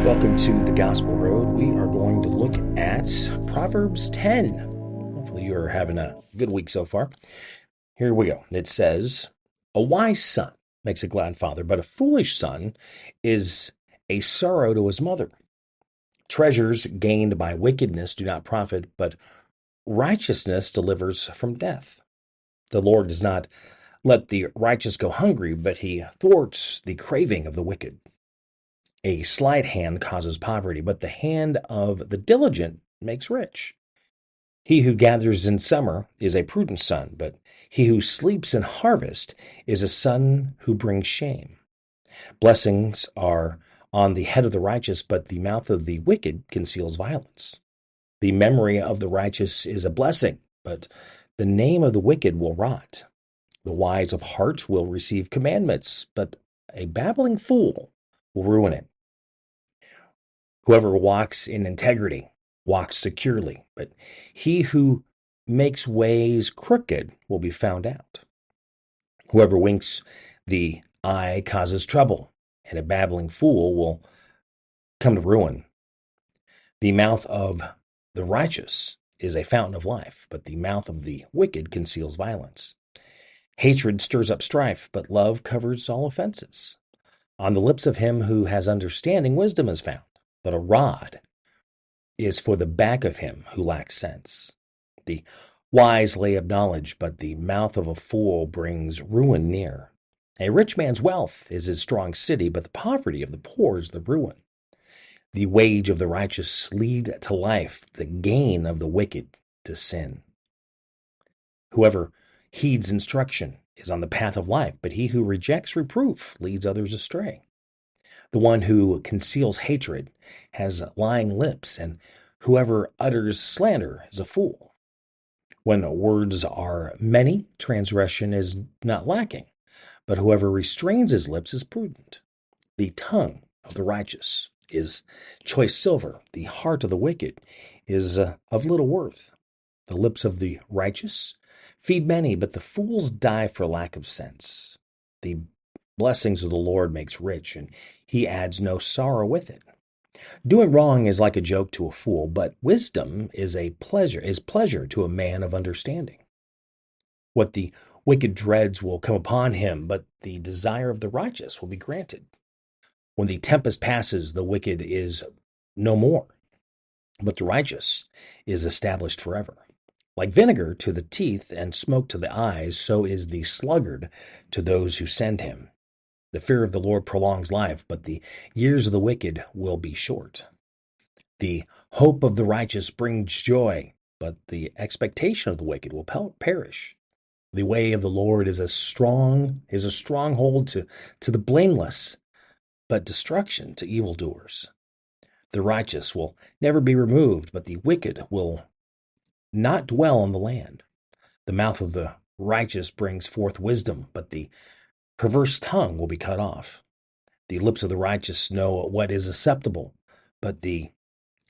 Welcome to the Gospel Road. We are going to look at Proverbs 10. Hopefully you are having a good week so far. Here we go. It says, "A wise son makes a glad father, but a foolish son is a sorrow to his mother. Treasures gained by wickedness do not profit, but righteousness delivers from death. The Lord does not let the righteous go hungry, but he thwarts the craving of the wicked. A slight hand causes poverty, but the hand of the diligent makes rich. He who gathers in summer is a prudent son, but he who sleeps in harvest is a son who brings shame. Blessings are on the head of the righteous, but the mouth of the wicked conceals violence. The memory of the righteous is a blessing, but the name of the wicked will rot. The wise of heart will receive commandments, but a babbling fool will ruin it. Whoever walks in integrity walks securely, but he who makes ways crooked will be found out. Whoever winks the eye causes trouble, and a babbling fool will come to ruin. The mouth of the righteous is a fountain of life, but the mouth of the wicked conceals violence. Hatred stirs up strife, but love covers all offenses. On the lips of him who has understanding, wisdom is found, but a rod is for the back of him who lacks sense. The wise lay up knowledge, but the mouth of a fool brings ruin near. A rich man's wealth is his strong city, but the poverty of the poor is the ruin. The wage of the righteous lead to life, the gain of the wicked to sin. Whoever heeds instruction is on the path of life, but he who rejects reproof leads others astray. The one who conceals hatred has lying lips, and whoever utters slander is a fool. When words are many, transgression is not lacking, but whoever restrains his lips is prudent. The tongue of the righteous is choice silver. The heart of the wicked is of little worth. The lips of the righteous feed many, but the fools die for lack of sense. The blessings of the Lord makes rich, and he adds no sorrow with it. Doing wrong is like a joke to a fool, but wisdom is pleasure to a man of understanding. What the wicked dreads will come upon him, but the desire of the righteous will be granted. When the tempest passes, the wicked is no more, but the righteous is established forever. Like vinegar to the teeth and smoke to the eyes, so is the sluggard to those who send him. The fear of the Lord prolongs life, but the years of the wicked will be short. The hope of the righteous brings joy, but the expectation of the wicked will perish. The way of the Lord is a stronghold to the blameless, but destruction to evildoers. The righteous will never be removed, but the wicked will not dwell on the land. The mouth of the righteous brings forth wisdom, but the perverse tongue will be cut off. The lips of the righteous know what is acceptable, but the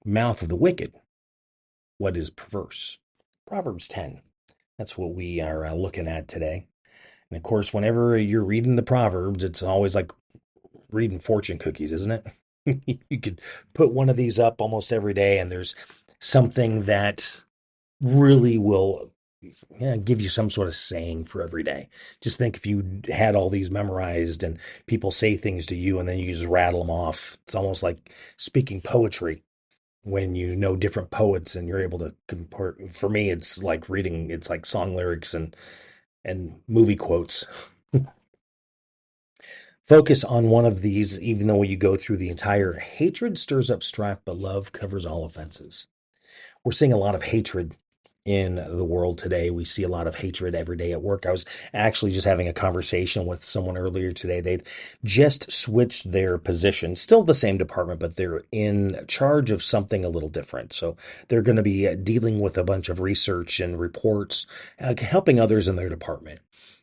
mouth of the wicked, what is perverse. Proverbs 10. That's what we are looking at today. And of course, whenever you're reading the Proverbs, it's always like reading fortune cookies, isn't it? You could put one of these up almost every day, and there's something that really will give you some sort of saying for every day. Just think if you had all these memorized and people say things to you and then you just rattle them off. It's almost like speaking poetry when you know different poets and you're able to compare. For me, it's like reading, it's like song lyrics and movie quotes. Focus on one of these, even though you go through the entire. Hatred stirs up strife, but love covers all offenses. We're seeing a lot of hatred in the world today. We see a lot of hatred every day at work. I was actually just having a conversation with someone earlier today. They'd just switched their position, still the same department, but they're in charge of something a little different. So they're going to be dealing with a bunch of research and reports, helping others in their department.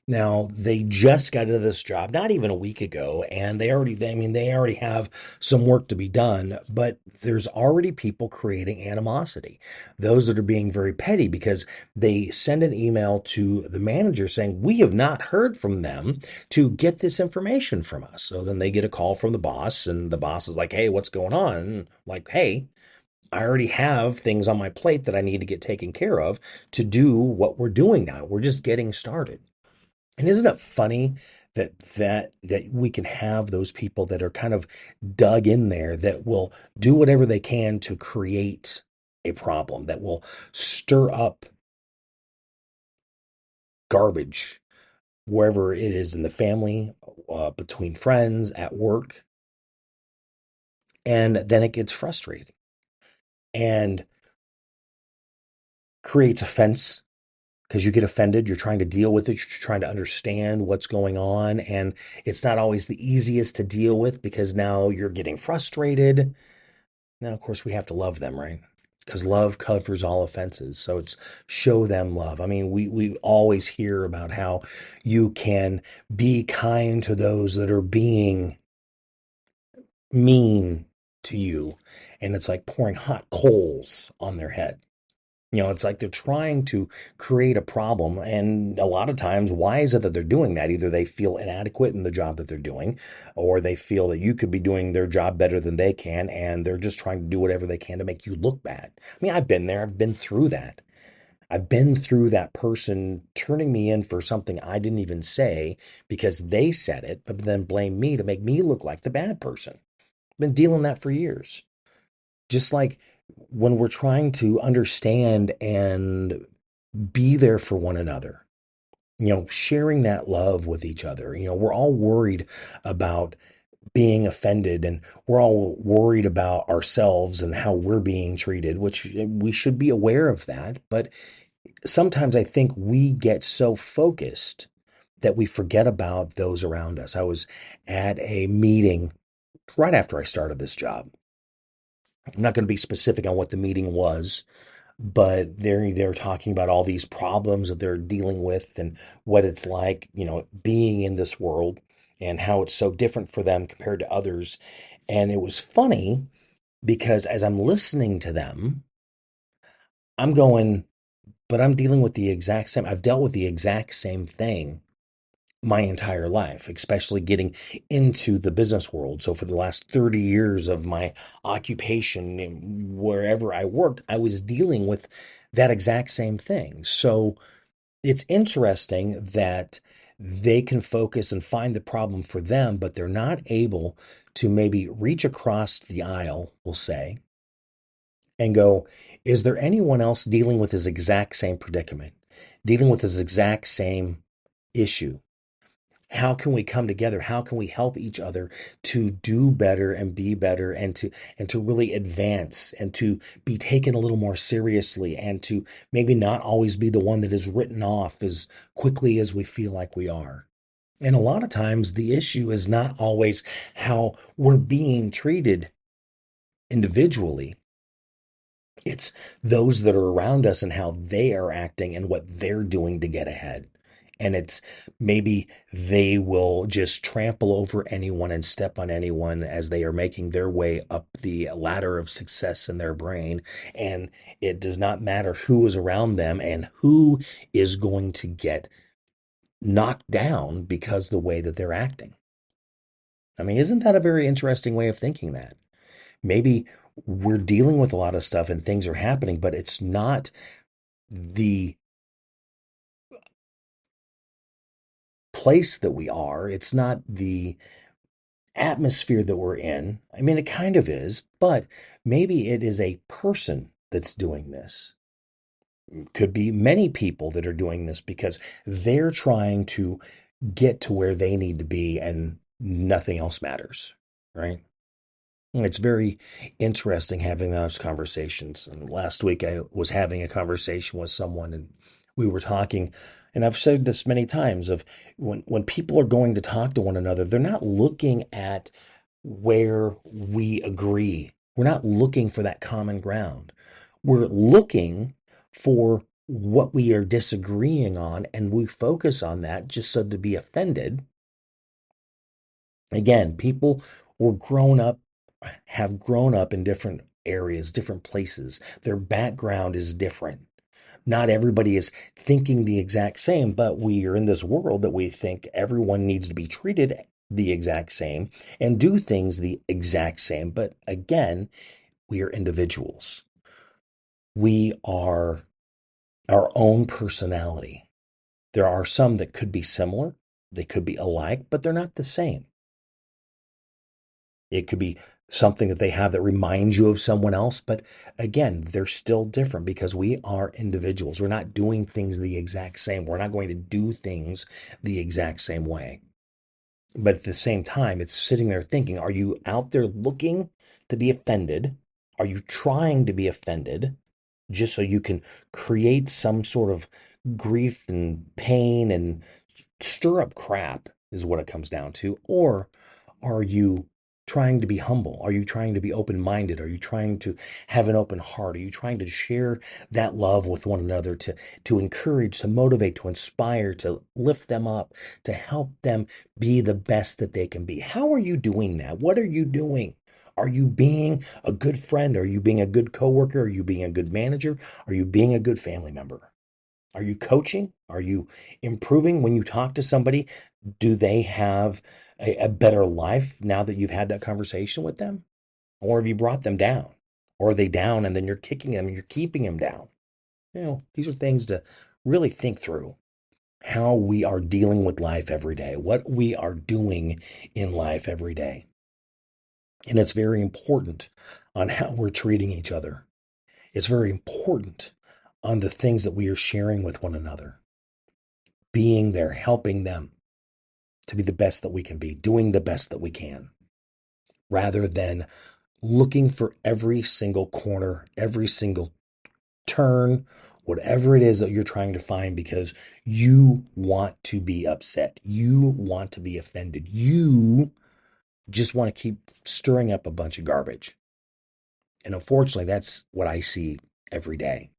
Now, they just got into this job not even a week ago, and they already have some work to be done, but there's already people creating animosity. Those that are being very petty because they send an email to the manager saying, "We have not heard from them to get this information from us." So then they get a call from the boss, and the boss is like, "Hey, what's going on?" And like, "Hey, I already have things on my plate that I need to get taken care of to do what we're doing now. We're just getting started." And isn't it funny that we can have those people that are kind of dug in there that will do whatever they can to create a problem, that will stir up garbage wherever it is in the family, between friends, at work, and then it gets frustrating and creates offense because you get offended. You're trying to deal with it. You're trying to understand what's going on. And it's not always the easiest to deal with because now you're getting frustrated. Now, of course, we have to love them, right? Because love covers all offenses. So it's show them love. I mean, we always hear about how you can be kind to those that are being mean to you. And it's like pouring hot coals on their head. It's like they're trying to create a problem. And a lot of times, why is it that they're doing that? Either they feel inadequate in the job that they're doing, or they feel that you could be doing their job better than they can. And they're just trying to do whatever they can to make you look bad. I mean, I've been there, I've been through that. I've been through that person turning me in for something I didn't even say because they said it, but then blame me to make me look like the bad person. I've been dealing that for years. Just like when we're trying to understand and be there for one another, sharing that love with each other. We're all worried about being offended and we're all worried about ourselves and how we're being treated, which we should be aware of that. But sometimes I think we get so focused that we forget about those around us. I was at a meeting right after I started this job. I'm not going to be specific on what the meeting was, but they're talking about all these problems that they're dealing with and what it's like, being in this world and how it's so different for them compared to others. And it was funny because as I'm listening to them, I'm going, but I'm dealing with the exact same, I've dealt with the exact same thing my entire life, especially getting into the business world. So for the last 30 years of my occupation, wherever I worked, I was dealing with that exact same thing. So it's interesting that they can focus and find the problem for them, but they're not able to maybe reach across the aisle, we'll say, and go, is there anyone else dealing with this exact same predicament, dealing with this exact same issue? How can we come together? How can we help each other to do better and be better and to really advance and to be taken a little more seriously and to maybe not always be the one that is written off as quickly as we feel like we are? And a lot of times the issue is not always how we're being treated individually. It's those that are around us and how they are acting and what they're doing to get ahead. And it's maybe they will just trample over anyone and step on anyone as they are making their way up the ladder of success in their brain. And it does not matter who is around them and who is going to get knocked down because the way that they're acting. I mean, isn't that a very interesting way of thinking that? Maybe we're dealing with a lot of stuff and things are happening, but it's not the place that we are. It's not the atmosphere that we're in. I mean, it kind of is, but maybe it is a person that's doing this. Could be many people that are doing this because they're trying to get to where they need to be and nothing else matters, right? It's very interesting having those conversations. And last week I was having a conversation with someone and we were talking, and I've said this many times of when people are going to talk to one another, they're not looking at where we agree. We're not looking for that common ground. We're looking for what we are disagreeing on and we focus on that just so to be offended. Again, people were grown up, have grown up in different areas, different places. Their background is different. Not everybody is thinking the exact same, but we are in this world that we think everyone needs to be treated the exact same and do things the exact same. But again, we are individuals. We are our own personality. There are some that could be similar, they could be alike, but they're not the same. It could be something that they have that reminds you of someone else, but again, they're still different because we are individuals. We're not doing things the exact same. We're not going to do things the exact same way. But at the same time, it's sitting there thinking, are you out there looking to be offended? Are you trying to be offended just so you can create some sort of grief and pain and stir up crap, is what it comes down to? Or are you trying to be humble? Are you trying to be open minded? Are you trying to have an open heart? Are you trying to share that love with one another, to encourage, to motivate, to inspire, to lift them up, to help them be the best that they can be? How are you doing that? What are you doing? Are you being a good friend? Are you being a good coworker? Are you being a good manager? Are you being a good family member? Are you coaching? Are you improving when you talk to somebody? Do they have a better life now that you've had that conversation with them? Or have you brought them down? Or are they down and then you're kicking them and you're keeping them down? These are things to really think through, how we are dealing with life every day, what we are doing in life every day. And it's very important on how we're treating each other. It's very important on the things that we are sharing with one another, being there, helping them to be the best that we can be, doing the best that we can, rather than looking for every single corner, every single turn, whatever it is that you're trying to find because you want to be upset. You want to be offended. You just want to keep stirring up a bunch of garbage. And unfortunately, that's what I see every day.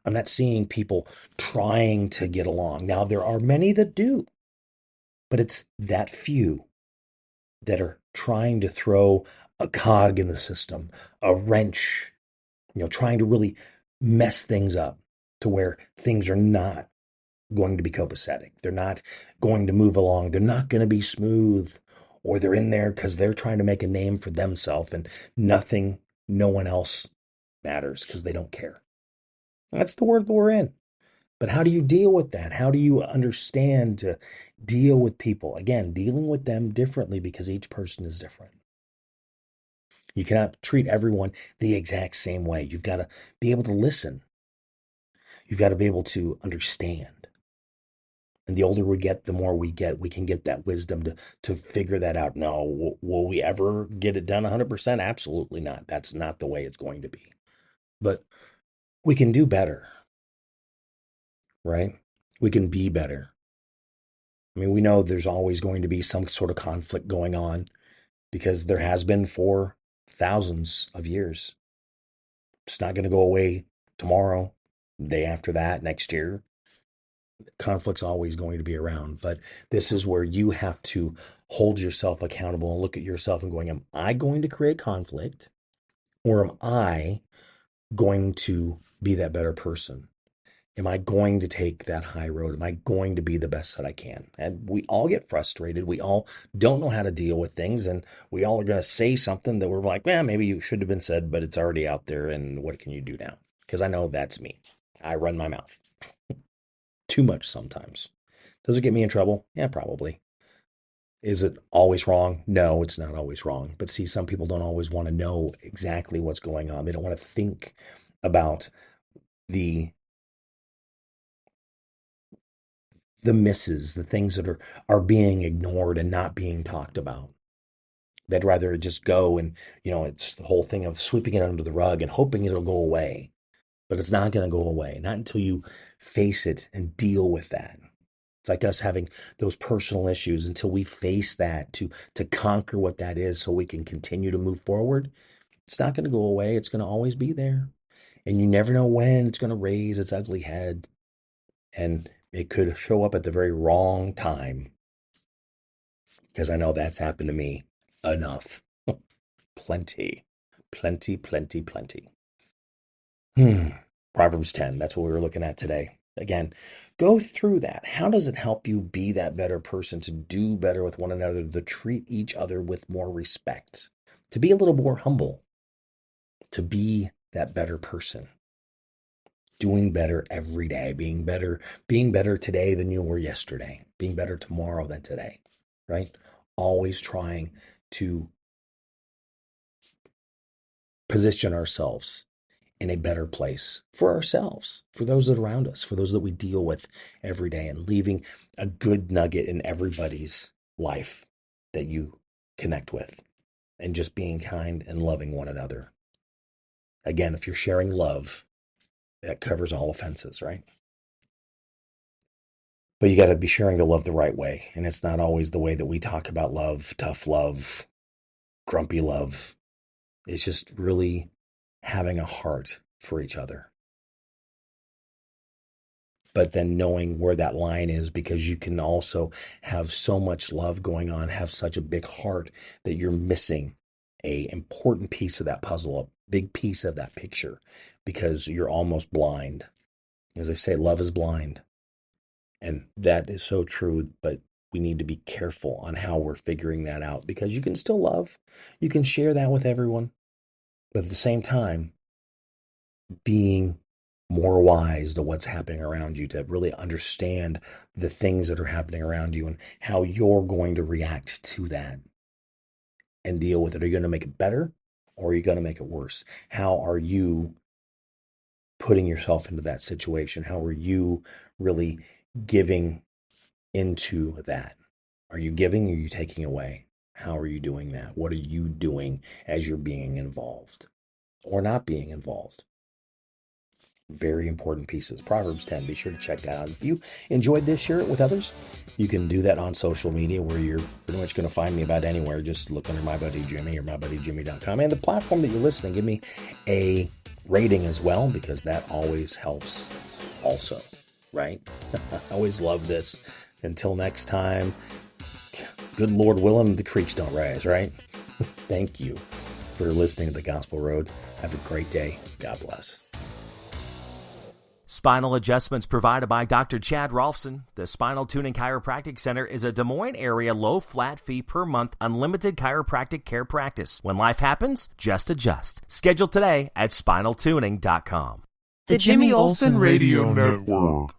I'm not seeing people trying to get along. Now, there are many that do, but it's that few that are trying to throw a cog in the system, a wrench, trying to really mess things up to where things are not going to be copacetic. They're not going to move along. They're not going to be smooth, or they're in there because they're trying to make a name for themselves and nothing, no one else matters because they don't care. That's the world that we're in. But how do you deal with that? How do you understand to deal with people? Again, dealing with them differently because each person is different. You cannot treat everyone the exact same way. You've got to be able to listen. You've got to be able to understand. And the older we get, the more we can get that wisdom to figure that out. No, will we ever get it done 100%? Absolutely not. That's not the way it's going to be. But we can do better, right? We can be better. I mean, we know there's always going to be some sort of conflict going on because there has been for thousands of years. It's not going to go away tomorrow, the day after that, next year. Conflict's always going to be around, but this is where you have to hold yourself accountable and look at yourself and going, am I going to create conflict, or am I going to be that better person? Am I going to take that high road? Am I going to be the best that I can? And we all get frustrated. We all don't know how to deal with things. And we all are going to say something that we're like, maybe you should have been said, but it's already out there. And what can you do now? Because I know that's me. I run my mouth too much sometimes. Does it get me in trouble? Yeah, probably. Is it always wrong? No, it's not always wrong. But see, some people don't always want to know exactly what's going on. They don't want to think about the misses, the things that are being ignored and not being talked about. They'd rather just go and, it's the whole thing of sweeping it under the rug and hoping it'll go away. But it's not going to go away, not until you face it and deal with that. It's like us having those personal issues until we face that to conquer what that is so we can continue to move forward. It's not going to go away. It's going to always be there. And you never know when it's going to raise its ugly head. And it could show up at the very wrong time, because I know that's happened to me enough. Plenty. Proverbs 10, that's what we were looking at today. Again, go through that. How does it help you be that better person, to do better with one another, to treat each other with more respect, to be a little more humble, to be that better person, doing better every day, being better today than you were yesterday, being better tomorrow than today, right? Always trying to position ourselves in a better place for ourselves, for those that are around us, for those that we deal with every day, and leaving a good nugget in everybody's life that you connect with, and just being kind and loving one another. Again, if you're sharing love, that covers all offenses, right? But you got to be sharing the love the right way. And it's not always the way that we talk about love, tough love, grumpy love. It's just really having a heart for each other. But then knowing where that line is, because you can also have so much love going on, have such a big heart, that you're missing a important piece of that puzzle, a big piece of that picture, because you're almost blind. As I say, love is blind. And that is so true, but we need to be careful on how we're figuring that out, because you can still love, you can share that with everyone, but at the same time, being more wise to what's happening around you, to really understand the things that are happening around you and how you're going to react to that and deal with it. Are you going to make it better, or are you going to make it worse? How are you putting yourself into that situation? How are you really giving into that? Are you giving, or are you taking away? How are you doing that? What are you doing as you're being involved or not being involved? Very important pieces. Proverbs 10. Be sure to check that out. If you enjoyed this, share it with others. You can do that on social media, where you're pretty much going to find me about anywhere. Just look under My Buddy Jimmy or MyBuddyJimmy.com. And the platform that you're listening, give me a rating as well, because that always helps also, right? I always love this. Until next time, good Lord willing, the creeks don't rise, right? Thank you for listening to The Gospel Road. Have a great day. God bless. Spinal adjustments provided by Dr. Chad Rolfson. The Spinal Tuning Chiropractic Center is a Des Moines area low flat fee per month unlimited chiropractic care practice. When life happens, just adjust. Schedule today at spinaltuning.com. The Jimmy Olsen Radio Network.